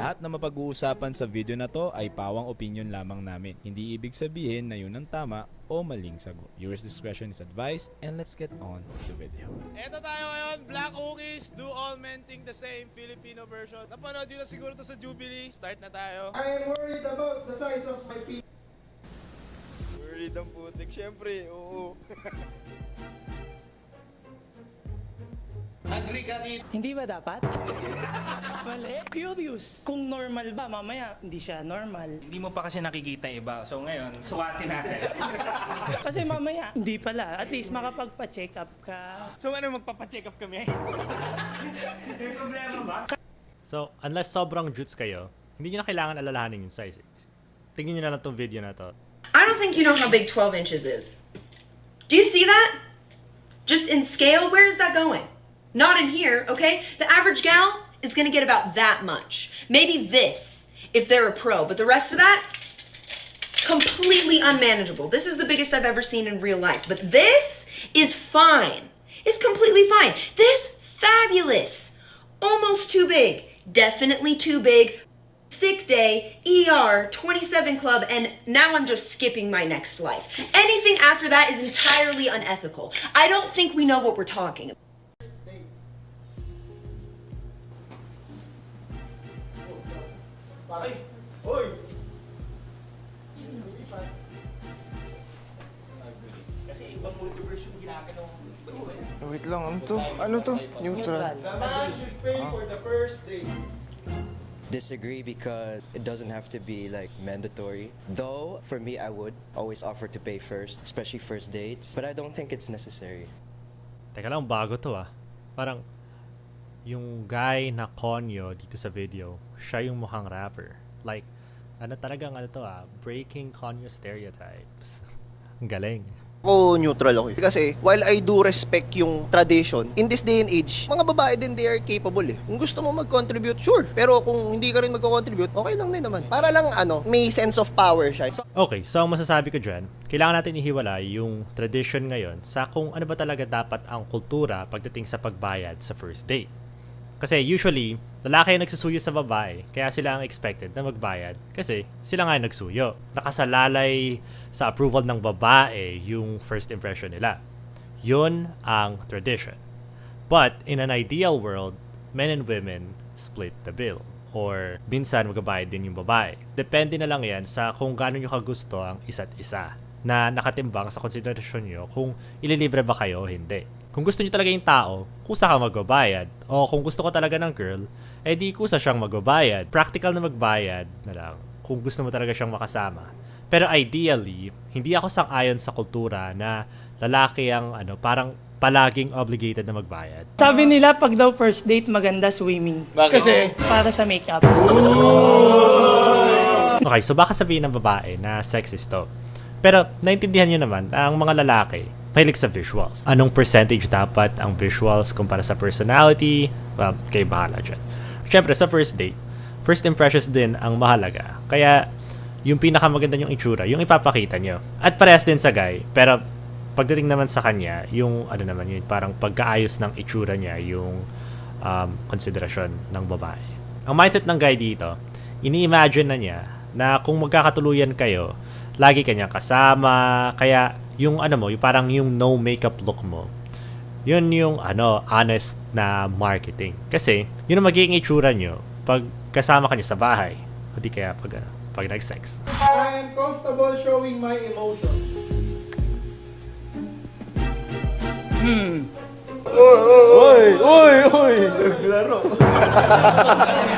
Lahat na mapag-uusapan sa video na to ay pawang opinion lamang namin. Hindi ibig sabihin na yun ang tama o maling sagot. Viewers' discretion is advised, and let's get on to the video. Eto tayo ngayon, Black Cookies, Do All Men Think the Same, Filipino version. Napanood yun na siguro to sa Jubilee. Start na tayo. I am worried about the size of my penis. Worried ang putik, syempre, oo. Agree ka dito. Hindi ba dapat? Mali. Curious. Kung normal ba, mamaya hindi siya normal. Hindi mo pa kasi nakikita iba. So ngayon, sukatin natin. Kasi mamaya, hindi pala. At least makapagpa-check up ka. So ano, magpapacheck up kami? May problema ba? So, unless sobrang jutes kayo, hindi nyo na kailangan alalahanin yung size. Tingnan nyo na lang tong video na to. I don't think you know how big 12 inches is. Do you see that? Just in scale, where is that going? Not in here, okay? The average gal is gonna get about that much. Maybe this, if they're a pro, but the rest of that, completely unmanageable. This is the biggest I've ever seen in real life, but this is fine. It's completely fine. This, fabulous. Almost too big. Definitely too big. Sick day, ER, 27 club, and now I'm just skipping my next life. Anything after that is entirely unethical. I don't think we know what we're talking about. Ay! Hoy! Kasi ibang multiverse yung ginagano. Wait lang, ano to? Ano to? Neutral. The man should pay for the first day. Disagree because it doesn't have to be like mandatory. Though, for me, I would always offer to pay first, especially first dates. But I don't think it's necessary. Teka lang, bago to ah. Parang, yung guy na Konyo dito sa video, siya yung mukhang rapper. Like, ano talagang ano to ah, breaking Konyo stereotypes. Ang galing. Ako neutral ako. Kasi while I do respect yung tradition, in this day and age, mga babae din they are capable eh. Kung gusto mo mag-contribute, sure. Pero kung hindi ka rin mag-contribute, okay lang din naman. Para lang may sense of power siya. Okay, so ang masasabi ko dyan, kailangan natin ihiwalay yung tradition ngayon sa kung ano ba talaga dapat ang kultura pagdating sa pagbayad sa first date. Kasi usually, lalaki ang nagsusuyo sa babae, kaya sila ang expected na magbayad kasi sila nga yung nagsuyo. Nakasalalay sa approval ng babae yung first impression nila. Yun ang tradition. But in an ideal world, men and women split the bill. Or minsan magbabayad din yung babae. Depende na lang yan sa kung gaano nyo kagusto ang isa't isa na nakatimbang sa konsiderasyon nyo kung ililibre ba kayo o hindi. Kung gusto nyo talaga yung tao, kusa ka magbabayad. O kung gusto ko talaga ng girl, di kusa siyang magbabayad. Practical na magbayad na lang kung gusto mo talaga siyang makasama. Pero ideally, hindi ako sang-ayon sa kultura na lalaki ang parang palaging obligated na magbayad. Sabi nila, pag daw first date, maganda swimming. Kasi, Para sa makeup. Okay, so baka sabihin ng babae na sexist to. Pero naintindihan nyo naman, ang mga lalaki, mahilig sa visuals. Anong percentage dapat ang visuals kumpara sa personality? Well, kayo bahala dyan. Siyempre, sa first date, first impressions din ang mahalaga. Kaya, yung pinakamaganda yung itsura, yung ipapakita nyo. At parehas din sa guy, pero pagdating naman sa kanya, yung naman yun, parang pagkaayos ng itsura niya, yung konsiderasyon ng babae. Ang mindset ng guy dito, ini-imagine na niya na kung magkakatuluyan kayo, lagi kanyang kasama, kaya yung yung parang yung no makeup look mo, yun yung honest na marketing. Kasi yun ang magiging itsura nyo pag kasama ka niya sa bahay, o di kaya pag nag-sex. I am comfortable showing my emotions.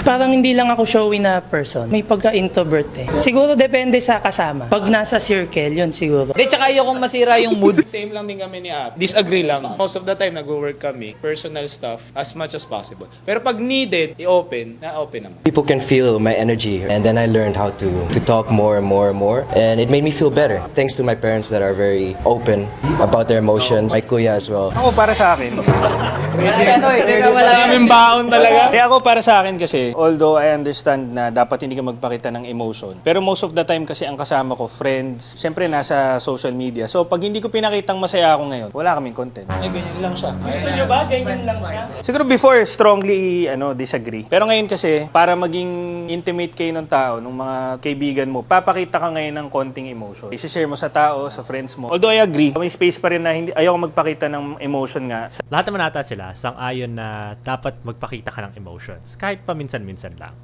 Parang hindi lang ako showy na person. May pagka-introvert eh. Siguro depende sa kasama. Pag nasa circle, yun siguro. Di, tsaka ayokong masira yung mood. Same lang din kami ni Ab. Disagree lang. Most of the time, nag-work kami. Personal stuff, as much as possible. Pero pag needed, i-open, na-open naman. People can feel my energy, and then I learned how to talk more and more and more, and it made me feel better. Thanks to my parents that are very open about their emotions. My kuya as well. ako para sa akin. Teka, wala. Maraming baon talaga. Ako para sa akin kasi, although I understand na dapat hindi ka magpakita ng emotion. Pero most of the time kasi ang kasama ko, friends, syempre nasa social media. So pag hindi ko pinakitang masaya ako ngayon, wala kaming content. Ay, ganyan lang siya. Gusto nyo ba? Ganyan lang siya. Siguro before, strongly disagree. Pero ngayon kasi, para maging intimate kayo ng tao, ng mga kaibigan mo, papakita ka ngayon ng konting emotion. I-share mo sa tao, sa friends mo. Although I agree, may space pa rin na ayoko magpakita ng emotion nga. Lahat naman ata sila sang-ayon na dapat magpakita ka ng emotions. Kahit paminsan-minsan lang.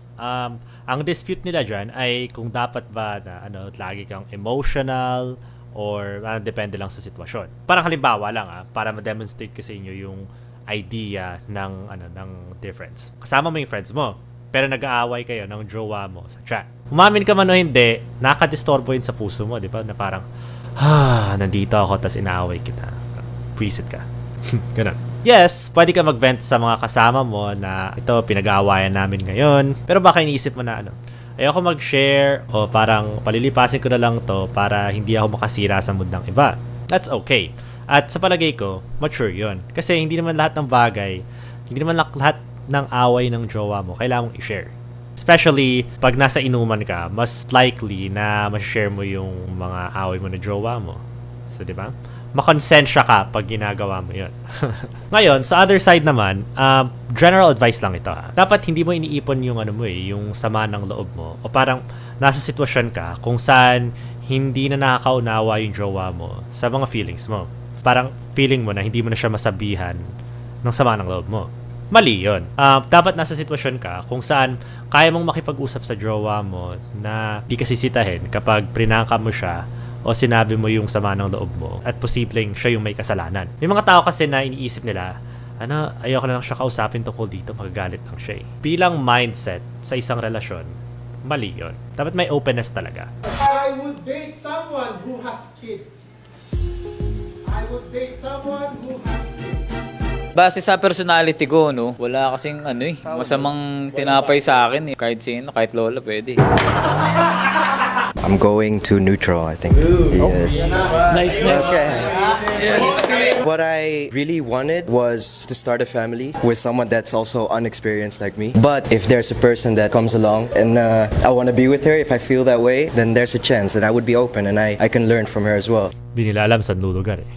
Ang dispute nila dyan ay kung dapat ba na lagi kang emotional or depende lang sa sitwasyon. Parang halimbawa lang para ma-demonstrate ko sa inyo yung idea ng difference. Kasama mo yung friends mo, pero nag-aaway kayo ng jowa mo sa chat. Umamin ka man o hindi, nakadistorbo yun sa puso mo, di ba? Na parang, nandito ako, tas inaaway kita. Preset ka. Ganun. Yes, pwede ka mag-vent sa mga kasama mo na ito, pinag-aawayan namin ngayon. Pero baka iniisip mo na ayoko mag-share o parang palilipasin ko na lang to para hindi ako makasira sa mood ng iba. That's okay. At sa palagay ko, mature yun. Kasi hindi naman lahat ng bagay, hindi naman lahat ng away ng jowa mo kailangan mong i-share. Especially pag nasa inuman ka, mas likely na ma-share mo yung mga away mo na jowa mo. So, di ba? Makonsensya ka pag ginagawa mo yun. Ngayon, sa other side naman, general advice lang ito. Dapat hindi mo iniipon yung yung sama ng loob mo. O parang nasa sitwasyon ka kung saan hindi na nakakaunawa yung jowa mo sa mga feelings mo. Parang feeling mo na hindi mo na siya masabihan ng sama ng loob mo. Mali yun. Dapat nasa sitwasyon ka kung saan kaya mong makipag-usap sa jowa mo na di ka sisitahin kapag prinangka mo siya o sinabi mo yung sama ng loob mo at posibleng siya yung may kasalanan. May mga tao kasi na iniisip nila, ayoko na lang siya kausapin tungkol dito, magagalit lang siya. Bilang mindset sa isang relasyon, mali yun. Dapat may openness talaga. I would date someone who has kids. I would date someone who has kids. Base sa personality ko, wala kasing masamang tinapay sa akin. Kahit sino, kahit lola, pwede. I'm going to neutral, I think. Yes. Nice. What I really wanted was to start a family with someone that's also unexperienced like me. But if there's a person that comes along and I want to be with her, if I feel that way, then there's a chance that I would be open and I can learn from her as well. Di nila alam saan lulugar eh.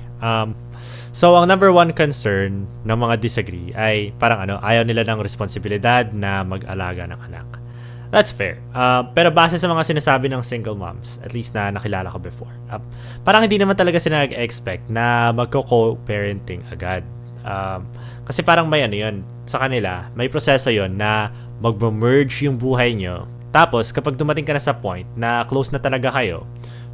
So, ang number one concern ng mga disagree ay parang ayaw nila ng responsibilidad na mag-alaga ng anak. That's fair. Pero base sa mga sinasabi ng single moms, at least na nakilala ko before, parang hindi naman talaga sila nag-expect na magko-co-parenting agad. Kasi parang may yun, sa kanila, may proseso yun na mag-merge yung buhay nyo. Tapos, kapag dumating ka na sa point na close na talaga kayo,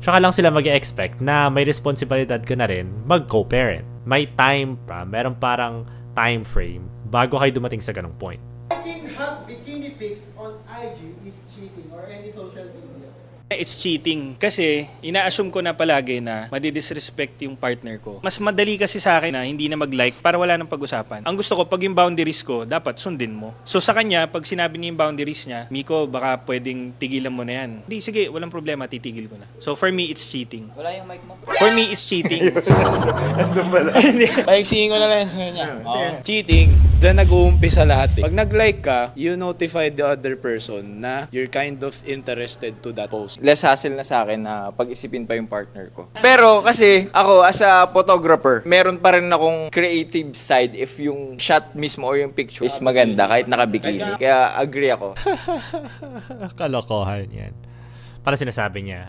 tsaka lang sila mag-expect na may responsibilidad ka na rin mag-co-parent. May time meron parang time frame bago kayo dumating sa ganong point. Taking hot bikini pics on IG is cheating or any social media. It's cheating kasi ina-assume ko na palagi na madidisrespect yung partner ko. Mas madali kasi sa akin na hindi na mag-like para wala nang pag-usapan. Ang gusto ko, pag yung boundaries ko, dapat sundin mo. So sa kanya, pag sinabi niya yung boundaries niya, Miko, baka pwedeng tigilan mo na yan. Hindi, sige, walang problema, titigil ko na. So for me, it's cheating. Wala yung mic mo. For me, it's cheating. Paigsiin ko na lang sa kanya. Cheating. Diyan nag-uumpisa lahat eh. Pag nag-like ka, you notify the other person na you're kind of interested to that post. Less hassle na sa akin na pag-isipin pa yung partner ko. Pero kasi ako as a photographer, meron pa rin akong creative side if yung shot mismo or yung picture is maganda kahit naka-bikini. Kaya agree ako. Kalokohan yan. Parang sinasabi niya,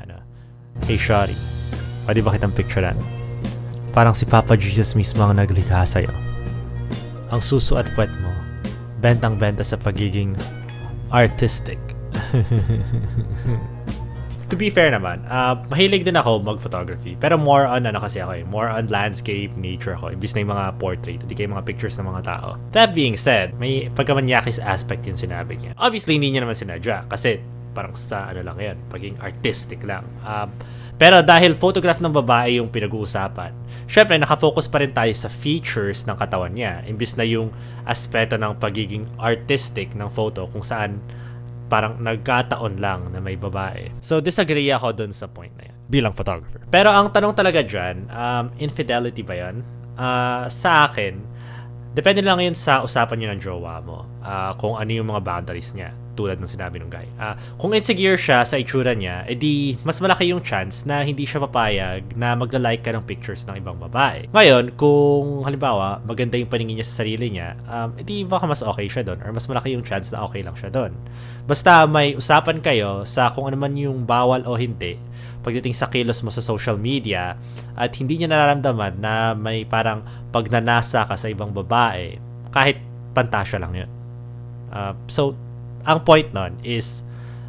hey shawty, pwede ba kitang picturean? Parang si Papa Jesus mismo ang naglikha sa'yo. Ang suso at puwet mo, bentang-benta sa pagiging artistic. To be fair naman, mahilig din ako mag-photography. Pero more on kasi ako more on landscape, nature ako. Imbis na yung mga portrait, hindi kayo mga pictures ng mga tao. That being said, may pagkamanyakis aspect yung sinabi niya. Obviously, hindi niya naman sinadya kasi parang sa lang yan, pagiging artistic lang. Pero dahil photograph ng babae yung pinag-uusapan, syempre nakafocus pa rin tayo sa features ng katawan niya. Imbis na yung aspeto ng pagiging artistic ng photo kung saan parang nagkataon lang na may babae. So, disagree ako dun sa point na yan bilang photographer. Pero ang tanong talaga dyan, infidelity ba yan? Sa akin, depende lang yun sa usapan nyo ng jowa mo. Kung ano yung mga boundaries niya. tulad ng sinabi ng guy. Kung insecure siya sa itsura niya, edi mas malaki yung chance na hindi siya papayag na magla-like ka ng pictures ng ibang babae. Ngayon, kung halimbawa, maganda yung paningin niya sa sarili niya, edi baka mas okay siya doon or mas malaki yung chance na okay lang siya doon. Basta may usapan kayo sa kung ano man yung bawal o hindi pagdating sa kilos mo sa social media at hindi niya nararamdaman na may parang pagnanasa ka sa ibang babae, kahit pantasya lang yun. So, ang point nun is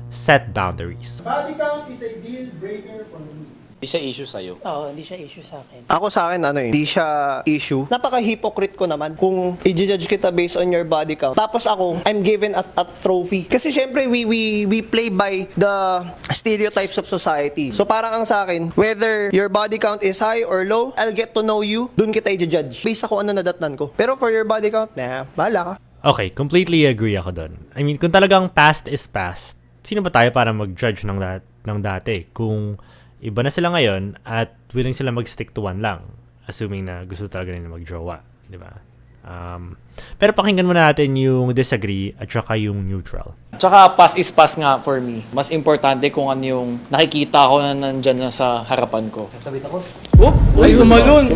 set boundaries. Body count is a deal breaker for me. Hindi siya issue sa'yo. Oo, hindi siya issue sa akin. Ako sa akin, hindi siya issue. Napaka-hypocrite ko naman kung i-judge kita based on your body count. Tapos ako, I'm given a trophy. Kasi syempre, we play by the stereotypes of society. So parang ang sa akin, whether your body count is high or low, I'll get to know you, dun kita i-judge. Based ako ano nadatnan ko. Pero for your body count, bahala ka. Okay, completely agree ako doon. I mean, kung talagang past is past, sino ba tayo para mag-judge ng dati? Kung iba na sila ngayon at willing sila mag-stick to one lang, assuming na gusto talaga nila mag-jowa, di ba? Pero pakinggan muna natin yung disagree at saka yung neutral. Tsaka pass is pass nga for me. Mas importante kung ano yung nakikita ko na nandyan na sa harapan ko. Uy, tumalon.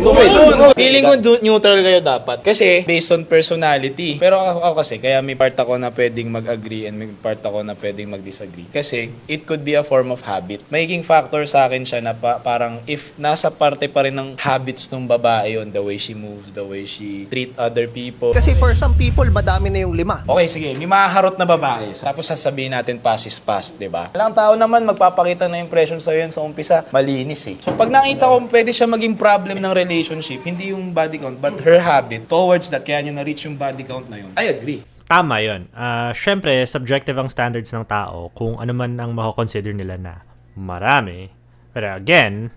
Feeling ko neutral kayo dapat. Kasi, based on personality. Pero ako kasi, kaya may part ako na pwedeng mag-agree and may part ako na pwedeng mag-disagree. Kasi, it could be a form of habit. Making factor sa akin siya na parang if nasa parte pa rin ng habits ng babae yun, the way she moves, the way she treat other people. Kasi for some people, madami na yung 5. Okay, sige. May maharot na babae. Tapos sasabihin natin pass is past, di ba? Walang tao naman magpapakita na impression sa'yo yan sa umpisa. Malinis eh. So pag nakita ko pwede siya maging problem ng relationship, hindi yung body count, but her habit towards that, kaya niya na-reach yung body count na yun. I agree. Tama yun. Syempre, subjective ang standards ng tao kung ano man ang mako-consider nila na marami. Pero again,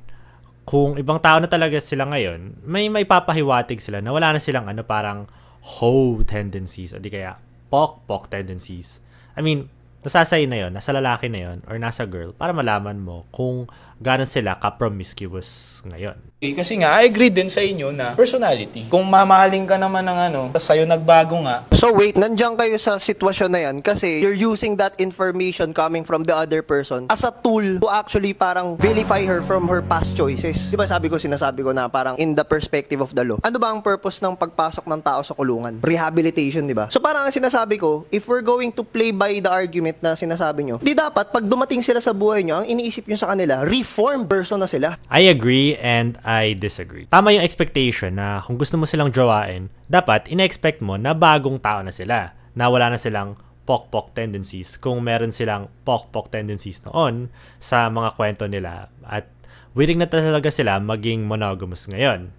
kung ibang tao na talaga sila ngayon, may papahiwatig sila na wala na silang parang hoe tendencies o di kaya pok tendencies. I mean, nasa sa'yo na yun, nasa lalaki na yun, or nasa girl, para malaman mo kung gano'n sila ka-promiscuous ngayon. Kasi nga, I agree din sa inyo na personality. Kung mamahaling ka naman ng tapos sa'yo nagbago nga. So wait, nandiyan kayo sa sitwasyon na yan kasi you're using that information coming from the other person as a tool to actually parang vilify her from her past choices. Diba sinasabi ko na parang in the perspective of the law. Ano ba ang purpose ng pagpasok ng tao sa kulungan? Rehabilitation, diba? So parang ang sinasabi ko, if we're going to play by the argument na sinasabi nyo, di dapat pag dumating sila sa buhay nyo, ang iniisip nyo sa kanila, reformed person na sila. I agree and I disagree. Tama yung expectation na kung gusto mo silang jowain, dapat ina-expect mo na bagong tao na sila, na wala na silang pok-pok tendencies kung meron silang pok-pok tendencies noon sa mga kwento nila at willing na talaga sila maging monogamous ngayon.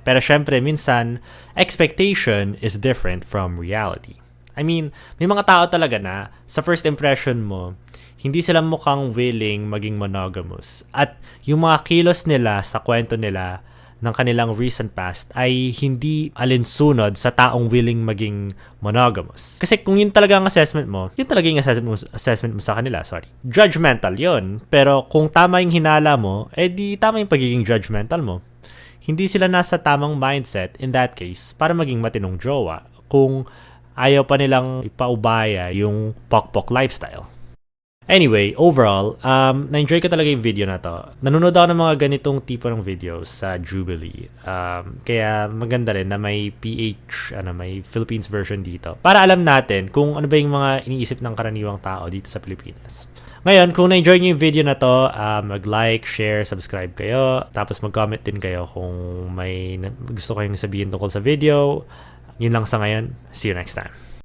Pero syempre, minsan, expectation is different from reality. I mean, may mga tao talaga na sa first impression mo, hindi sila mukhang willing maging monogamous. At yung mga kilos nila sa kwento nila ng kanilang recent past ay hindi alinsunod sa taong willing maging monogamous. Kasi kung yun talaga ang assessment mo, yun talaga yung assessment mo sa kanila, sorry. Judgmental yun. Pero kung tama yung hinala mo, di tama yung pagiging judgmental mo. Hindi sila nasa tamang mindset in that case para maging matinong jowa kung ayaw pa nilang ipaubaya yung pok-pok lifestyle. Anyway, overall, na-enjoy ko talaga yung video na to. Nanonood ako ng mga ganitong tipo ng videos sa Jubilee. Kaya maganda rin na may may Philippines version dito. Para alam natin kung ano ba yung mga iniisip ng karaniwang tao dito sa Pilipinas. Ngayon, kung na-enjoy nyo yung video na to, mag-like, share, subscribe kayo. Tapos mag-comment din kayo kung may gusto kayong sabihin tungkol sa video. Yun lang sa ngayon. See you next time.